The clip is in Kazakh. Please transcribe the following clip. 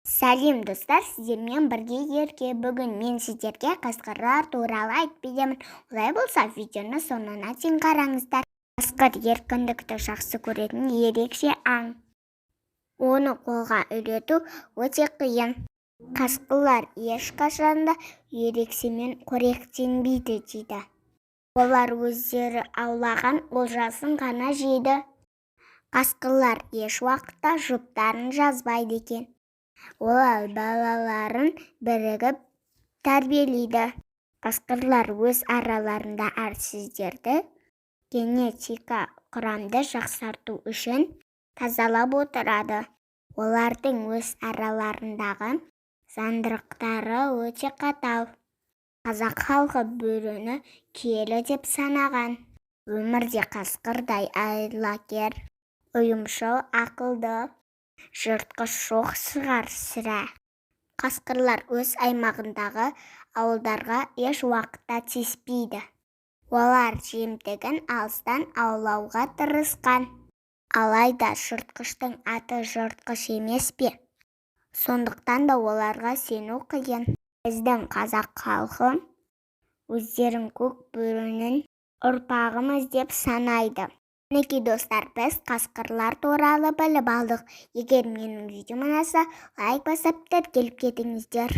Сәлем достар, сіздермен бірге ерке. Бүгін мен сіздерге қасқырлар туралы айтып беремін. Олай болса, видеоны соңына дейін қараңыздар. Қасқыр еркіндікті жақсы көретін ерекше аң. Оны қолға үйрету өте қиын. Қасқырлар ешқашан да ерекшемен қоректенбейді дейді. Олар өздері аулаған олжасын ғана жейді. Қасқырлар еш уақытта жұптарын жазбайды екен. Олар балаларын бірігіп тәрбиелейді. Қасқырлар өз араларында әрсіздерді генетика құрамды жақсарту үшін тазалап отырады. Олардың өз араларындағы заңдылықтары өте қатал. Қазақ халқы бөріні киелі деп санаған. Өмірде қасқырдай айлакер, ұйымшыл, ақылды жыртқыш жоқ шығар сірә. Қасқырлар өз аймағындағы ауылдарға еш уақытта тиіспейді. Олар жемтігін алыстан аулауға тырысқан. Алайда жыртқыштың аты жыртқыш емес пе? Сондықтан да оларға сену қиын. Біздің қазақ халқы өздерін көк бөрінің ұрпағымыз деп санайды. Мінекей достар, біз қасқырлар туралы біліп алдық. Егер менің видеома ұнаса, лайк басып тіркеліп кетіңіздер.